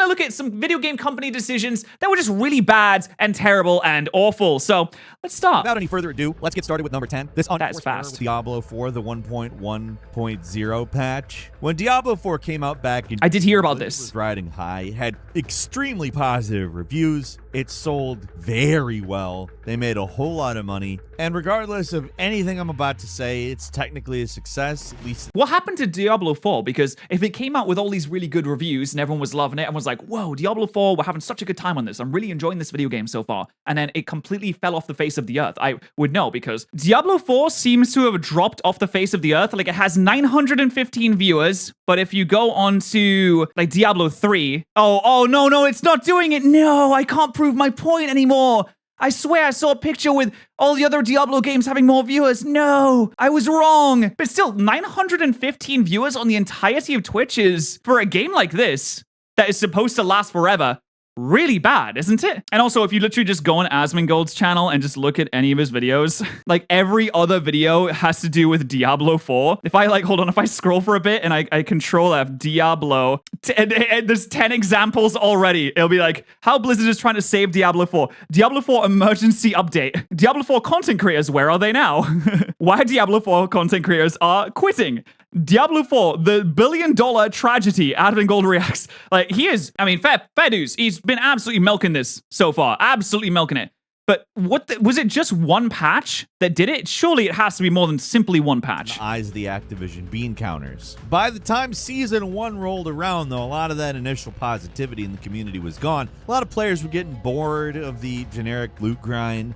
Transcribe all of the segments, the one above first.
look at some video game company decisions that were just really bad and terrible and awful. So let's start. Without any further ado, let's get started with number 10. This That is unforced fast. error with Diablo 4, the 1.1.0 patch. When Diablo 4 came out back in I did hear about Blizzard this. was riding high, had extremely positive reviews. It sold very well. They made a whole lot of money. And regardless of anything I'm about to say, it's technically a success, at least. What happened to Diablo 4? Because if it came out with all these really good reviews and everyone was loving it and was like, whoa, Diablo 4, we're having such a good time on this. I'm really enjoying this video game so far. And then it completely fell off the face of the earth. I would know because Diablo 4 seems to have dropped off the face of the earth. Like it has 915 viewers. But if you go on to like Diablo 3, no, it's not doing it. No, I can't prove my point anymore. I swear I saw a picture with all the other Diablo games having more viewers. No, I was wrong. But still, 915 viewers on the entirety of Twitch is, for a game like this, that is supposed to last forever, really bad, isn't it? And also, if you literally just go on Asmongold's channel and just look at any of his videos, like every other video has to do with Diablo 4. If I if I scroll for a bit and I control F, Diablo, and there's 10 examples already. It'll be like, how Blizzard is trying to save Diablo 4. Diablo 4 emergency update. Diablo 4 content creators, where are they now? Why Diablo 4 content creators are quitting. Diablo 4, the $1 billion tragedy. Advent reacts. Like, he is, fair dues. He's been absolutely milking this so far. Absolutely milking it. But was it just one patch that did it? Surely it has to be more than simply one patch. In the eyes of the Activision bean counters. By the time Season 1 rolled around, though, a lot of that initial positivity in the community was gone. A lot of players were getting bored of the generic loot grind.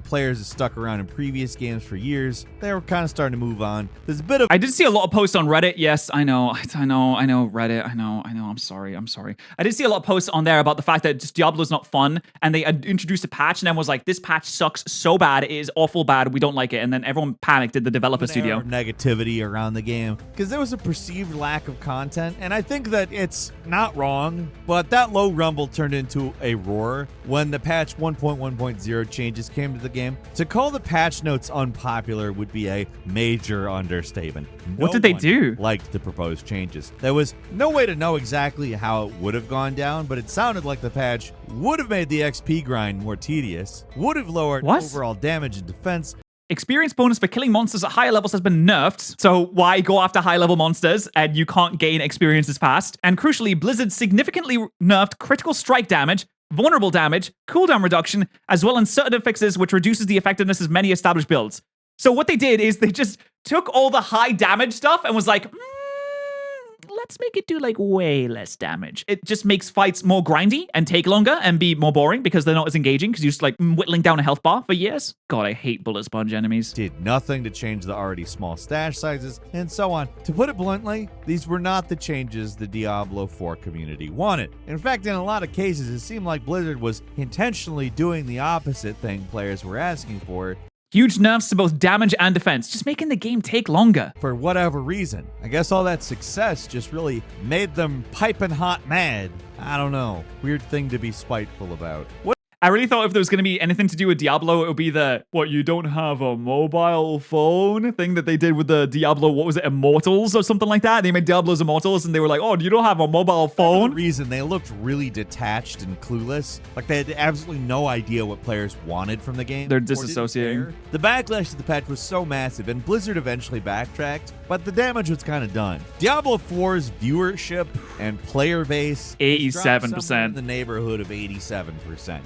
Players that stuck around in previous games for years, they were kind of starting to move on. There's a bit of... I did see a lot of posts on Reddit. Yes, I know, Reddit. I know. I'm sorry. I did see a lot of posts on there about the fact that just Diablo's not fun, and they introduced a patch, and then was like, this patch sucks so bad, it is awful bad, we don't like it, and then everyone panicked at the developer studio. Negativity around the game, because there was a perceived lack of content, and I think that it's not wrong, but that low rumble turned into a roar when the patch 1.1.0 changes came to the game. To call the patch notes unpopular would be a major understatement. What did they do? Liked the proposed changes. There was no way to know exactly how it would have gone down, but it sounded like the patch would have made the XP grind more tedious, would have lowered overall damage and defense. Experience bonus for killing monsters at higher levels has been nerfed, so why go after high-level monsters and you can't gain experience as fast? And crucially, Blizzard significantly nerfed critical strike damage, vulnerable damage, cooldown reduction, as well as certain fixes which reduces the effectiveness of many established builds. So what they did is they just took all the high damage stuff and was like, let's make it do like way less damage. It just makes fights more grindy and take longer and be more boring because they're not as engaging because you're just like whittling down a health bar for years. God, I hate bullet sponge enemies. Did nothing to change the already small stash sizes and so on. To put it bluntly, these were not the changes the Diablo 4 community wanted. In fact, in a lot of cases, it seemed like Blizzard was intentionally doing the opposite thing players were asking for. Huge nerfs to both damage and defense, just making the game take longer. For whatever reason. I guess all that success just really made them piping hot mad. I don't know. Weird thing to be spiteful about. I really thought if there was going to be anything to do with Diablo, it would be the, you don't have a mobile phone thing that they did with the Diablo, Immortals or something like that? They made Diablo's Immortals and they were like, you don't have a mobile phone? For the reason they looked really detached and clueless. Like they had absolutely no idea what players wanted from the game. They're disassociating. The backlash to the patch was so massive, and Blizzard eventually backtracked, but the damage was kind of done. Diablo 4's viewership and player base 87%. in the neighborhood of 87%.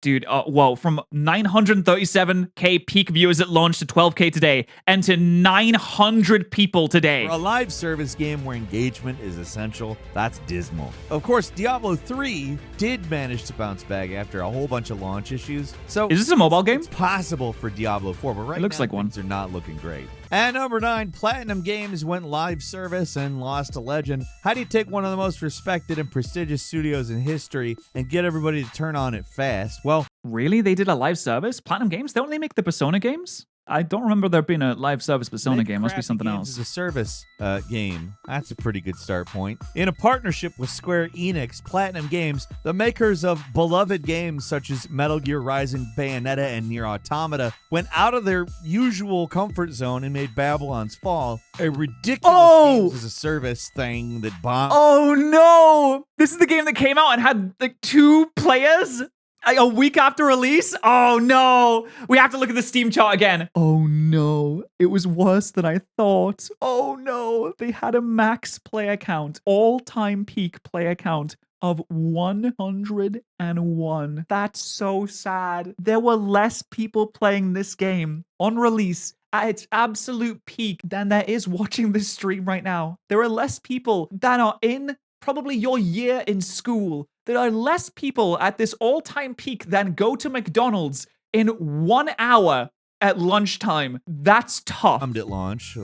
Dude, from 937k peak viewers at launch to 12k today, and to 900 people today. For a live service game where engagement is essential, that's dismal. Of course, Diablo 3 did manage to bounce back after a whole bunch of launch issues. So is this a mobile game? It's possible for Diablo 4, but right now like things are not looking great. At number 9, Platinum Games went live service and lost a legend. How do you take one of the most respected and prestigious studios in history and get everybody to turn on it fast? Well, really? They did a live service? Platinum Games? Don't they make the Persona games? I don't remember there being a live service Persona Make game. Must be crappy something games else. as a service game. That's a pretty good start point. In a partnership with Square Enix, Platinum Games, the makers of beloved games such as Metal Gear Rising, Bayonetta, and Nier Automata, went out of their usual comfort zone and made Babylon's Fall a ridiculous games as a service thing that bombed. Oh no! This is the game that came out and had like 2 players a week after release? Oh no! We have to look at the Steam chart again. Oh no, it was worse than I thought. Oh no, they had a max player count, all-time peak player count of 101. That's so sad. There were less people playing this game on release at its absolute peak than there is watching this stream right now. There are less people that are in probably your year in school. There are less people at this all-time peak than go to McDonald's in 1 hour at lunchtime. That's tough. At launch,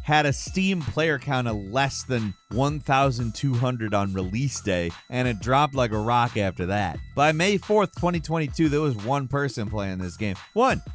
had a Steam player count of less than 1,200 on release day, and it dropped like a rock after that. By May 4th, 2022, there was 1 person playing this game.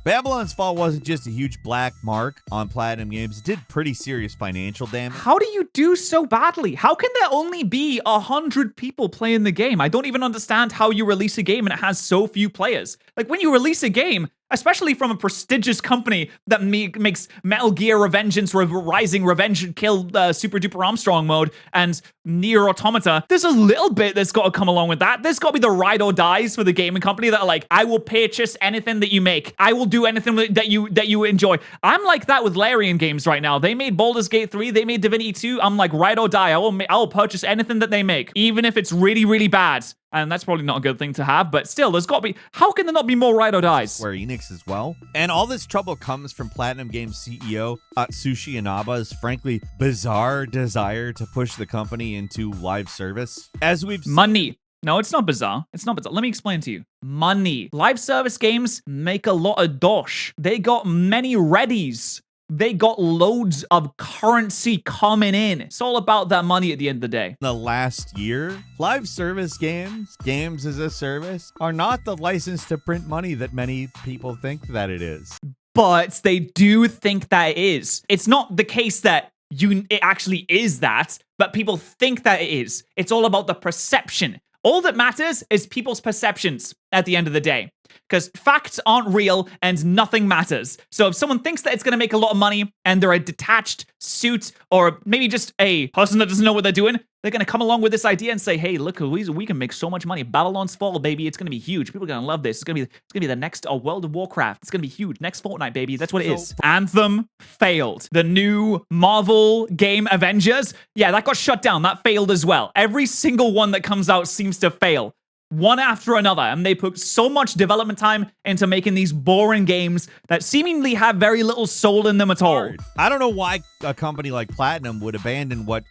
Babylon's Fall wasn't just a huge black mark on Platinum Games. It did pretty serious financial damage. How do you do so badly? How can there only be 100 people playing the game? I don't even understand how you release a game and it has so few players. Like, when you release a game, especially from a prestigious company that makes Metal Gear Revengeance, Rising, Revenge and Kill, Super Duper Armstrong mode, and Nier Automata, there's a little bit that's got to come along with that. There's got to be the ride or dies for the gaming company that are like, I will purchase anything that you make. I will do anything that you enjoy. I'm like that with Larian games right now. They made Baldur's Gate 3, they made Divinity 2. I'm like, ride or die. I will purchase anything that they make, even if it's really, really bad. And that's probably not a good thing to have, but still, there's got to be... How can there not be more ride or dies? Square Enix as well. And all this trouble comes from Platinum Games CEO Atsushi Inaba's frankly bizarre desire to push the company into live service. As we've... Money. No, it's not bizarre. It's not bizarre. Let me explain to you. Money. Live service games make a lot of dosh. They got many readies. They got loads of currency coming in. It's all about that money at the end of the day. The last year, live service games as a service, are not the license to print money that many people think that it is. But they do think that it is. It's not the case that it actually is that, but people think that it is. It's all about the perception. All that matters is people's perceptions at the end of the day. Because facts aren't real and nothing matters. So if someone thinks that it's going to make a lot of money and they're a detached suit or maybe just a person that doesn't know what they're doing, they're going to come along with this idea and say, hey, look, we can make so much money. Babylon's Fall, baby. It's going to be huge. People are going to love this. It's going to be the next World of Warcraft. It's going to be huge. Next Fortnite, baby. That's what it is. Anthem failed. The new Marvel game Avengers, yeah, that got shut down. That failed as well. Every single one that comes out seems to fail. One after another, and they put so much development time into making these boring games that seemingly have very little soul in them at all. I don't know why a company like Platinum would abandon what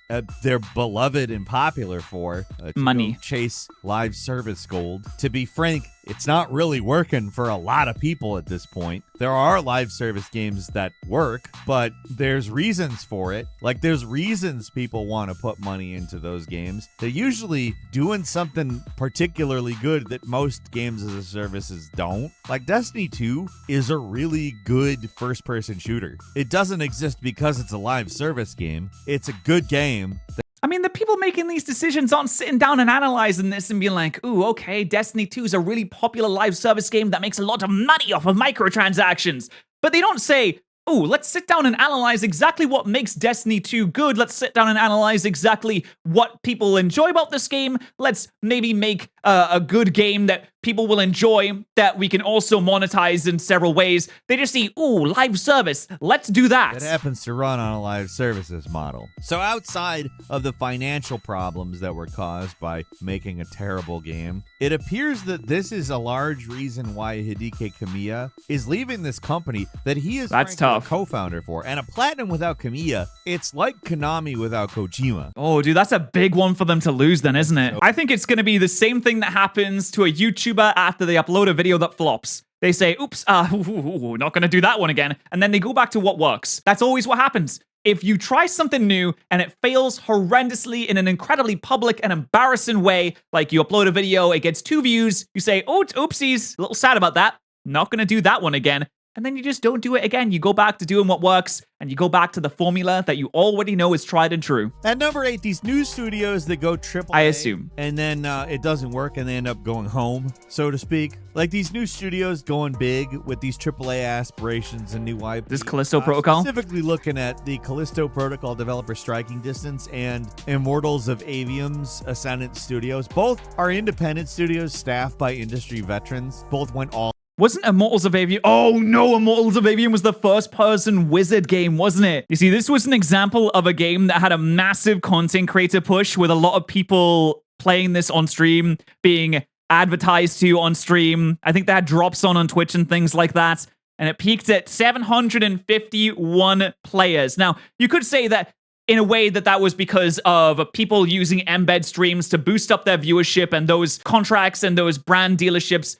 they're beloved and popular for. Money. Chase live service gold. To be frank, it's not really working for a lot of people at this point. There are live service games that work, but there's reasons for it. Like, there's reasons people want to put money into those games. They're usually doing something particularly good that most games as a services don't. Like, Destiny 2 is a really good first-person shooter. It doesn't exist because it's a live service game. It's a good game. I mean, the people making these decisions aren't sitting down and analyzing this and being like, ooh, okay, Destiny 2 is a really popular live service game that makes a lot of money off of microtransactions. But they don't say, ooh, let's sit down and analyze exactly what makes Destiny 2 good. Let's sit down and analyze exactly what people enjoy about this game. Let's maybe make a good game that people will enjoy, that we can also monetize in several ways. They just see, ooh, live service. Let's do that. It happens to run on a live services model. So outside of the financial problems that were caused by making a terrible game, it appears that this is a large reason why Hideki Kamiya is leaving this company that he is a co-founder for. And a Platinum without Kamiya, it's like Konami without Kojima. Oh, dude, that's a big one for them to lose then, isn't it? I think it's going to be the same thing that happens to a YouTuber after they upload a video that flops. They say, oops, not going to do that one again. And then they go back to what works. That's always what happens. If you try something new and it fails horrendously in an incredibly public and embarrassing way, like you upload a video, it gets 2 views, you say, oh, oopsies, a little sad about that. Not going to do that one again. and then you just don't do it again. You go back to doing what works, and you go back to the formula that you already know is tried and true. At number 8, these new studios that go AAA. I assume. And then it doesn't work and they end up going home, so to speak. Like these new studios going big with these AAA aspirations and new IP. This Callisto Protocol? Specifically looking at the Callisto Protocol developer Striking Distance and Immortals of Avium's Ascendant Studios. Both are independent studios staffed by industry veterans. Both went all. Wasn't Immortals of Avium? Oh no, Immortals of Avium was the first-person wizard game, wasn't it? You see, this was an example of a game that had a massive content creator push with a lot of people playing this on stream, being advertised to on stream. I think they had drops on Twitch and things like that. And it peaked at 751 players. Now, you could say that in a way that was because of people using embed streams to boost up their viewership, and those contracts and those brand dealerships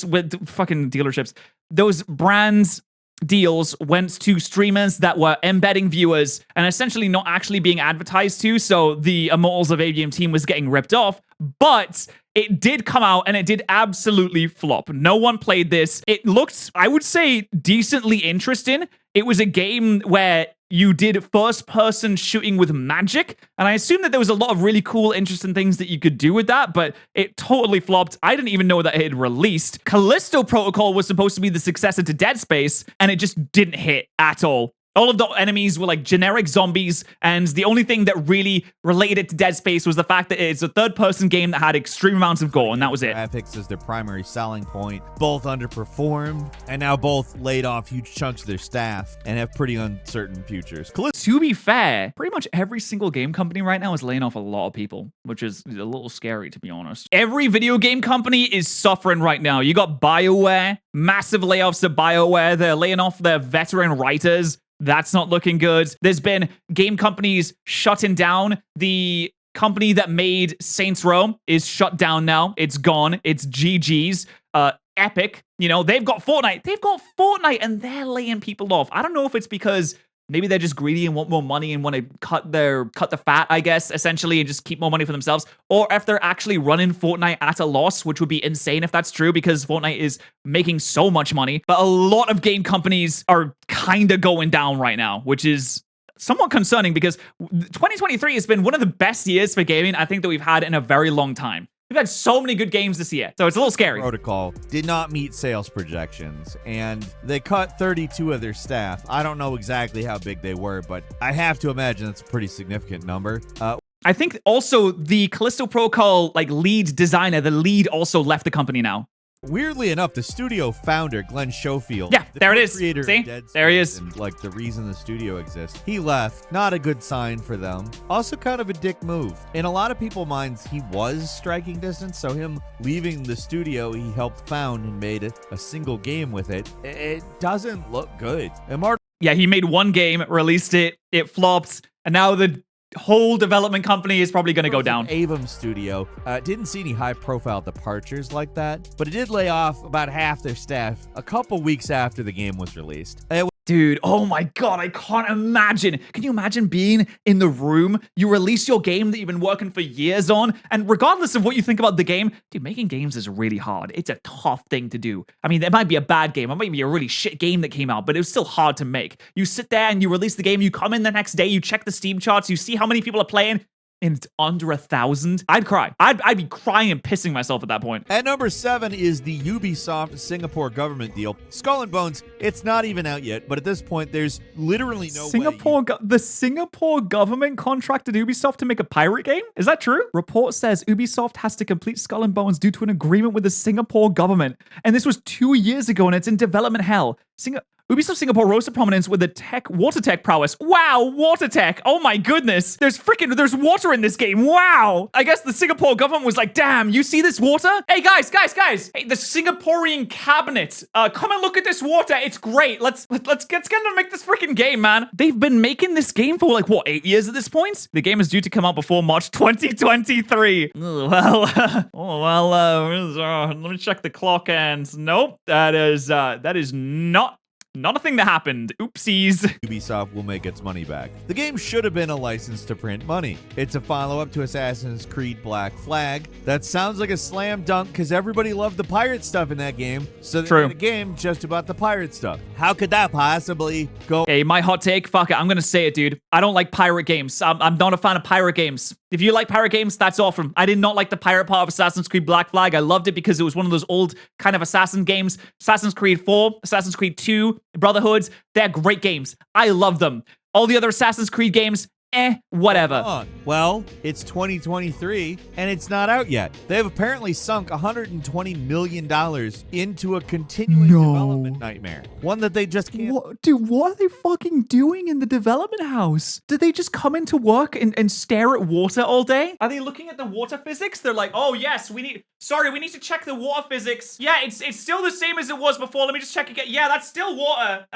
with fucking dealerships. Those brands deals went to streamers that were embedding viewers and essentially not actually being advertised to. So the Immortals of Avium team was getting ripped off, but it did come out and it did absolutely flop. No one played this. It looked, I would say, decently interesting. It was a game where you did first-person shooting with magic, and I assume that there was a lot of really cool, interesting things that you could do with that, but it totally flopped. I didn't even know that it had released. Callisto Protocol was supposed to be the successor to Dead Space, and it just didn't hit at all. All of the enemies were like generic zombies, and the only thing that really related to Dead Space was the fact that it's a third-person game that had extreme amounts of gore, and that was it. Graphics is their primary selling point. Both underperformed, and now both laid off huge chunks of their staff and have pretty uncertain futures. To be fair, pretty much every single game company right now is laying off a lot of people, which is a little scary, to be honest. Every video game company is suffering right now. You got BioWare, massive layoffs at BioWare. They're laying off their veteran writers. That's not looking good. There's been game companies shutting down. The company that made Saints Row is shut down now. It's gone. It's GG's. Epic, you know, they've got Fortnite. They've got Fortnite and they're laying people off. I don't know if it's because maybe they're just greedy and want more money and want to cut the fat, I guess, essentially, and just keep more money for themselves. Or if they're actually running Fortnite at a loss, which would be insane if that's true, because Fortnite is making so much money. But a lot of game companies are kind of going down right now, which is somewhat concerning because 2023 has been one of the best years for gaming I think that we've had in a very long time. We've had so many good games this year, so it's a little scary. Protocol did not meet sales projections, and they cut 32 of their staff. I don't know exactly how big they were, but I have to imagine that's a pretty significant number. I think also the Callisto Protocol lead designer, the lead also left the company now. Weirdly enough, the studio founder, Glenn Schofield. Yeah, there it is. Creator See? of Dead Space There he is. And, the reason the studio exists. He left. Not a good sign for them. Also kind of a dick move. In a lot of people's minds, he was Striking Distance, so him leaving the studio he helped found and made a single game with it, it doesn't look good. Yeah, he made one game, released it, it flopped, and now the whole development company is probably going to go down. Avum Studio didn't see any high-profile departures like that, but it did lay off about half their staff a couple weeks after the game was released. Dude, oh my god, I can't imagine. Can you imagine being in the room? You release your game that you've been working for years on, and regardless of what you think about the game, dude, making games is really hard. It's a tough thing to do. I mean, it might be a bad game, it might be a really shit game that came out, but it was still hard to make. You sit there and you release the game, you come in the next day, you check the Steam charts, you see how many people are playing, and it's under 1,000. I'd cry. I'd be crying and pissing myself at that point. At number 7 is the Ubisoft Singapore government deal. Skull and Bones, it's not even out yet, but at this point, there's literally no way. The Singapore government contracted Ubisoft to make a pirate game? Is that true? Report says Ubisoft has to complete Skull and Bones due to an agreement with the Singapore government. And this was 2 years ago, and it's in development hell. Ubisoft Singapore rose to prominence with the water tech prowess. Wow, water tech. Oh my goodness. There's water in this game. Wow. I guess the Singapore government was like, damn, you see this water? Hey, guys. Hey, the Singaporean cabinet. Come and look at this water. It's great. Let's get to make this freaking game, man. They've been making this game for 8 years at this point? The game is due to come out before March 2023. Let me check the clock and nope, that is not Not a thing that happened. Oopsies. Ubisoft will make its money back. The game should have been a license to print money. It's a follow-up to Assassin's Creed Black Flag. That sounds like a slam dunk because everybody loved the pirate stuff in that game, so they made a game just about the pirate stuff. How could that possibly go? Hey, my hot take, fuck it, I'm gonna say it, dude. I don't like pirate games. I'm not a fan of pirate games. If you like pirate games, that's awesome. I did not like the pirate part of Assassin's Creed Black Flag. I loved it because it was one of those old kind of assassin games. Assassin's Creed 4, Assassin's Creed 2, Brotherhoods, they're great games. I love them. All the other Assassin's Creed games, whatever. Well, it's 2023 and it's not out yet. They've apparently sunk $120 million into a continuing development nightmare. One that they just can't. Dude, what are they fucking doing in the development house? Did they just come into work and stare at water all day? Are they looking at the water physics? They're like, oh yes, we need to check the water physics. Yeah, it's still the same as it was before. Let me just check again. Yeah, that's still water.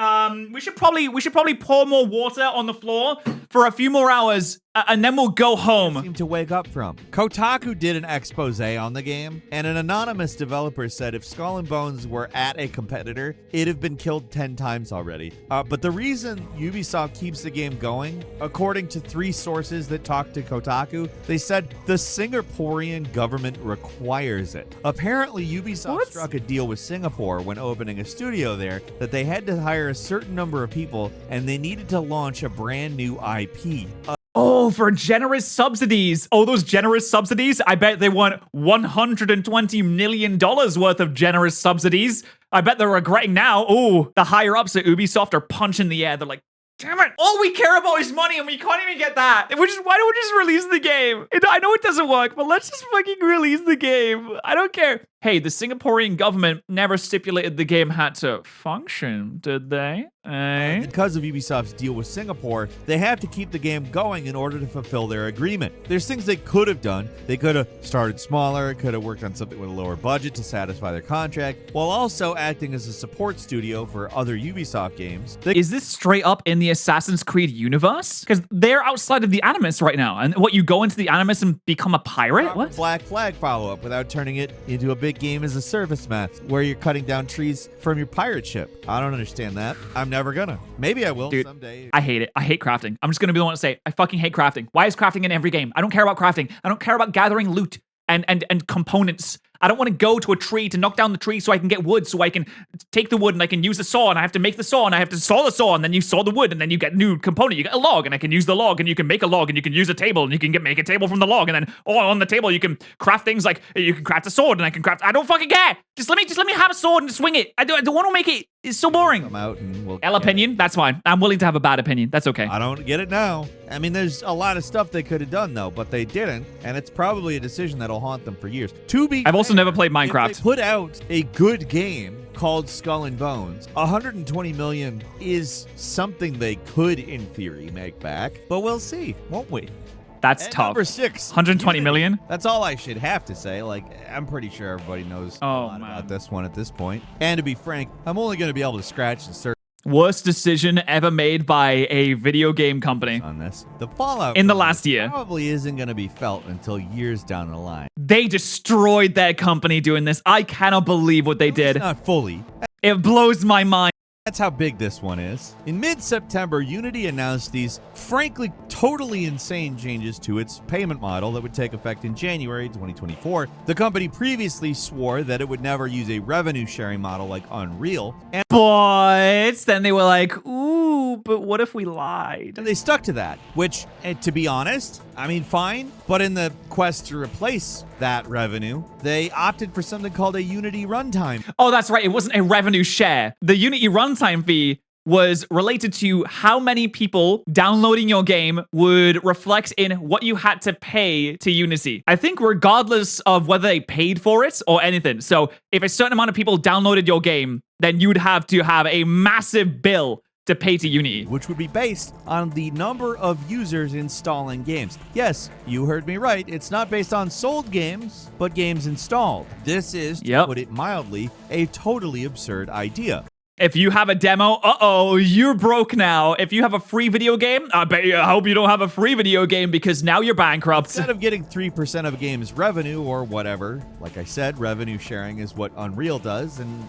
We should probably pour more water on the floor for a few more hours, and then we'll go home. Seem to wake up from. Kotaku did an expose on the game, and an anonymous developer said if Skull and Bones were at a competitor, it'd have been killed 10 times already. But the reason Ubisoft keeps the game going, according to 3 sources that talked to Kotaku, they said the Singaporean government requires it. Apparently, Ubisoft struck a deal with Singapore when opening a studio there that they had to hire a certain number of people, and they needed to launch a brand new IP. Oh, for generous subsidies. Oh, those generous subsidies. I bet they want $120 million worth of generous subsidies. I bet they're regretting now. Oh, the higher ups at Ubisoft are punching the air. They're like, damn it. All we care about is money and we can't even get that. Why don't we just release the game? I know it doesn't work, but let's just fucking release the game. I don't care. Hey, the Singaporean government never stipulated the game had to function, did they? Because of Ubisoft's deal with Singapore, they have to keep the game going in order to fulfill their agreement. There's things they could have done. They could have started smaller, could have worked on something with a lower budget to satisfy their contract, while also acting as a support studio for other Ubisoft games. Is this straight up in the Assassin's Creed universe? Because they're outside of the Animus right now. And what, you go into the Animus and become a pirate? What? Black Flag follow-up without turning it into a big game as a service map where you're cutting down trees from your pirate ship. I don't understand that. I'm never gonna. Maybe I will. Dude, someday. I hate it. I hate crafting. I'm just gonna be the one to say, I fucking hate crafting. Why is crafting in every game? I don't care about crafting. I don't care about gathering loot and components. I don't want to go to a tree to knock down the tree so I can get wood, so I can take the wood and I can use the saw, and I have to make the saw, and I have to saw the saw, and then you saw the wood, and then you get a new component. You get a log, and I can use the log, and you can make a log, and you can use a table, and you can make a table from the log, and then on the table you can craft things like you can craft a sword, and I can craft. I don't fucking care. Just let me have a sword and swing it. I don't want to make it. It's so boring. Come out and we'll L opinion. That's fine. I'm willing to have a bad opinion. That's okay. I don't get it now. I mean, there's a lot of stuff they could have done though, but they didn't, and it's probably a decision that'll haunt them for years. I've also never played Minecraft. If they put out a good game called Skull and Bones, $120 million is something they could, in theory, make back, but we'll see, won't we? That's and tough. Number 6, 120 million. That's all I should have to say. Like, I'm pretty sure everybody knows a lot about this one at this point. And to be frank, I'm only going to be able to scratch the surface. Worst decision ever made by a video game company on this. The fallout in the last year probably isn't going to be felt until years down the line. They destroyed their company doing this. I cannot believe what they did. Not fully. It blows my mind. That's how big this one is. In mid-September, Unity announced these, frankly, totally insane changes to its payment model that would take effect in January 2024. The company previously swore that it would never use a revenue-sharing model like Unreal. But then they were like, ooh, but what if we lied? And they stuck to that, which, to be honest, I mean, fine. But in the quest to replace that revenue, they opted for something called a Unity runtime. Oh, that's right. It wasn't a revenue share. The Unity runtime fee was related to how many people downloading your game would reflect in what you had to pay to Unity. I think regardless of whether they paid for it or anything. So if a certain amount of people downloaded your game, then you'd have to have a massive bill to pay to Unity, which would be based on the number of users installing games. Yes, you heard me right. It's not based on sold games, but games installed. This is, to put it mildly, a totally absurd idea. If you have a demo, you're broke now. If you have a free video game, I hope you don't have a free video game because now you're bankrupt. Instead of getting 3% of a game's revenue or whatever, like I said, revenue sharing is what Unreal does, and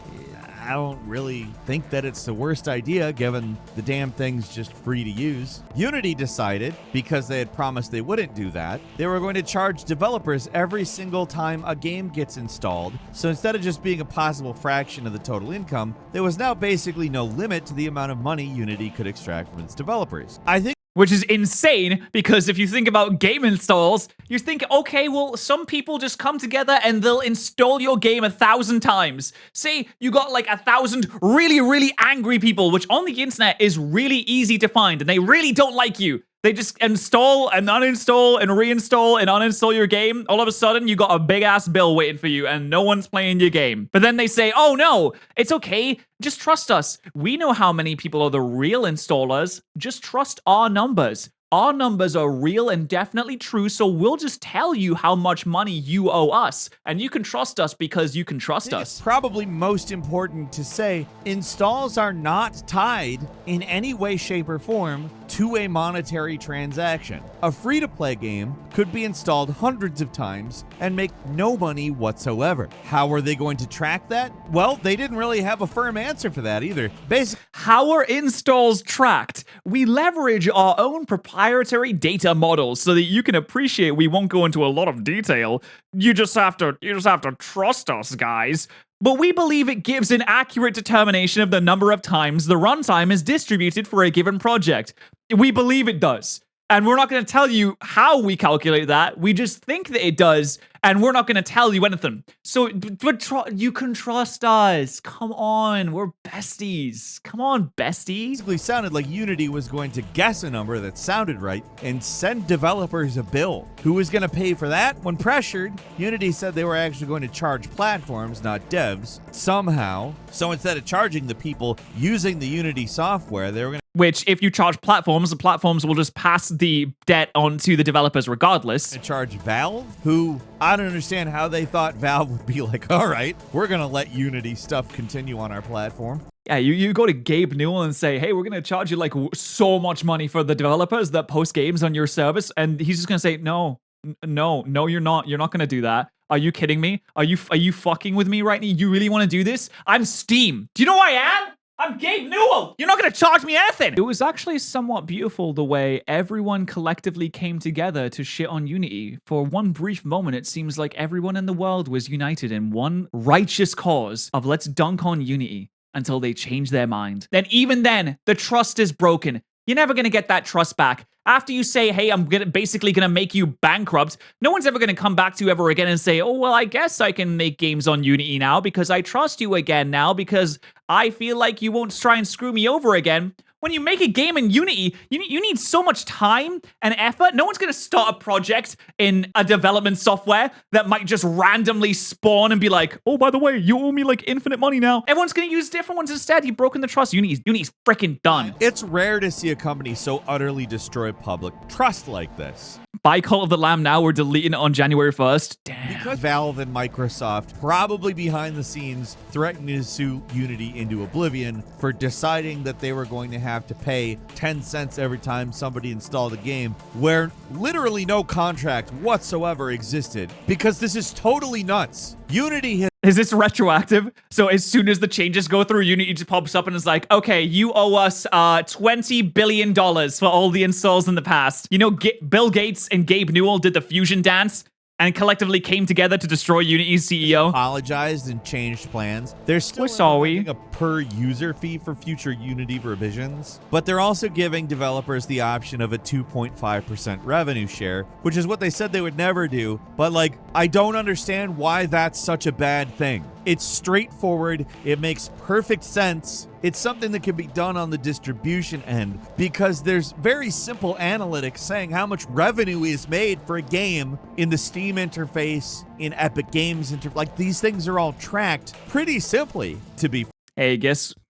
I don't really think that it's the worst idea given the damn thing's just free to use. Unity decided, because they had promised they wouldn't do that, they were going to charge developers every single time a game gets installed. So instead of just being a possible fraction of the total income, there was now basically no limit to the amount of money Unity could extract from its developers. I think Which is insane, because if you think about game installs, you think, okay, well, some people just come together and they'll install your game 1,000 times. Say you got like 1,000 really, really angry people, which on the internet is really easy to find, and they really don't like you. They just install and uninstall and reinstall and uninstall your game. All of a sudden, you got a big-ass bill waiting for you, and no one's playing your game. But then they say, oh no, it's okay. Just trust us. We know how many people are the real installers. Just trust our numbers. Our numbers are real and definitely true, so we'll just tell you how much money you owe us. And you can trust us because you can trust us. It's probably most important to say installs are not tied in any way, shape, or form to a monetary transaction. A free-to-play game could be installed hundreds of times and make no money whatsoever. How are they going to track that? Well, they didn't really have a firm answer for that either. Basically, how are installs tracked? We leverage our own proprietary data models so that you can appreciate. We won't go into a lot of detail. You just have to trust us, guys. But we believe it gives an accurate determination of the number of times the runtime is distributed for a given project. We believe it does. And we're not going to tell you how we calculate that. We just think that it does, and we're not going to tell you anything. So, but you can trust us. Come on, we're besties. Come on, besties. basically sounded like Unity was going to guess a number that sounded right and send developers a bill. Who was going to pay for that? When pressured, Unity said they were actually going to charge platforms, not devs, somehow. So instead of charging the people using the Unity software, they were going to Which, if you charge platforms, the platforms will just pass the debt on to the developers regardless. charge Valve, who I don't understand how they thought Valve would be like, all right, we're going to let Unity stuff continue on our platform. Yeah, you go to Gabe Newell and say, hey, we're going to charge you like so much money for the developers that post games on your service. And he's just going to say, no, you're not. You're not going to do that. Are you kidding me? Are you fucking with me right now? You really want to do this? I'm Steam. Do you know who I am? I'm Gabe Newell! You're not gonna charge me anything! It was actually somewhat beautiful the way everyone collectively came together to shit on Unity. For one brief moment, it seems like everyone in the world was united in one righteous cause of let's dunk on Unity until they change their mind. Then even then, the trust is broken. You're never gonna get that trust back. After you say, hey, I'm basically gonna make you bankrupt, no one's ever gonna come back to you ever again and say, oh, well, I guess I can make games on Unity now because I trust you again now because I feel like you won't try and screw me over again. When you make a game in Unity, you need so much time and effort. No one's going to start a project in a development software that might just randomly spawn and be like, oh, by the way, you owe me like infinite money now. Everyone's going to use different ones instead. You've broken the trust. Unity's freaking done. It's rare to see a company so utterly destroy public trust like this. By Call of the Lamb now, we're deleting it on January 1st. Damn. Because Valve and Microsoft, probably behind the scenes, threatened to sue Unity into oblivion for deciding that they were going to have to pay 10 cents every time somebody installed a game where literally no contract whatsoever existed. Because this is totally nuts. Unity has Is this retroactive? So as soon as the changes go through, Unity just pops up and is like, okay, you owe us $20 billion for all the installs in the past. You know, Bill Gates and Gabe Newell did the fusion dance and collectively came together to destroy Unity's CEO. apologized and changed plans. They're still We're sorry. implementing a per user fee for future Unity revisions, but they're also giving developers the option of a 2.5% revenue share, which is what they said they would never do. But like, I don't understand why that's such a bad thing. It's straightforward. It makes perfect sense. It's something that can be done on the distribution end because there's very simple analytics saying how much revenue is made for a game in the Steam interface, in Epic Games like these things are all tracked pretty simply to be. Hey,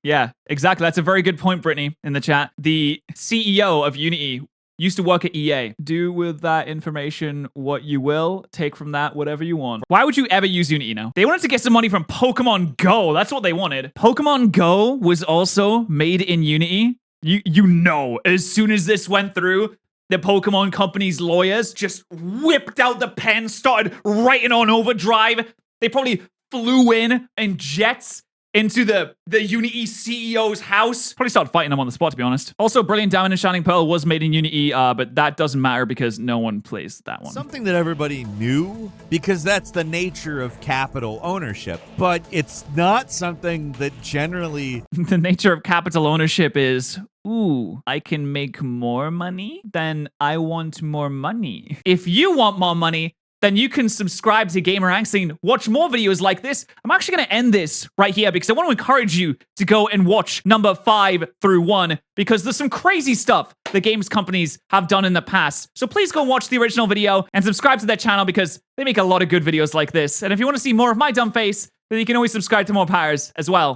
yeah, exactly. That's a very good point, Brittany, in the chat. The CEO of Unity used to work at EA. Do with that information what you will. Take from that whatever you want. Why would you ever use Unity now? They wanted to get some money from Pokemon Go. That's what they wanted. Pokemon Go was also made in Unity. You know, as soon as this went through, the Pokemon company's lawyers just whipped out the pen, started writing on overdrive. They probably flew in jets into the Unity CEO's house. Probably start fighting him on the spot, to be honest. Also, Brilliant Diamond and Shining Pearl was made in Unity, but that doesn't matter because no one plays that one. Something that everybody knew, because that's the nature of capital ownership. But it's not something that generally... The nature of capital ownership is... Ooh, I can make more money? Then I want more money. If you want more money, then you can subscribe to Gamer Angstine, watch more videos like this. I'm actually going to end this right here because I want to encourage you to go and watch number 5 through 1 because there's some crazy stuff the games companies have done in the past. So please go watch the original video and subscribe to their channel because they make a lot of good videos like this. And if you want to see more of my dumb face, then you can always subscribe to more patterrz as well.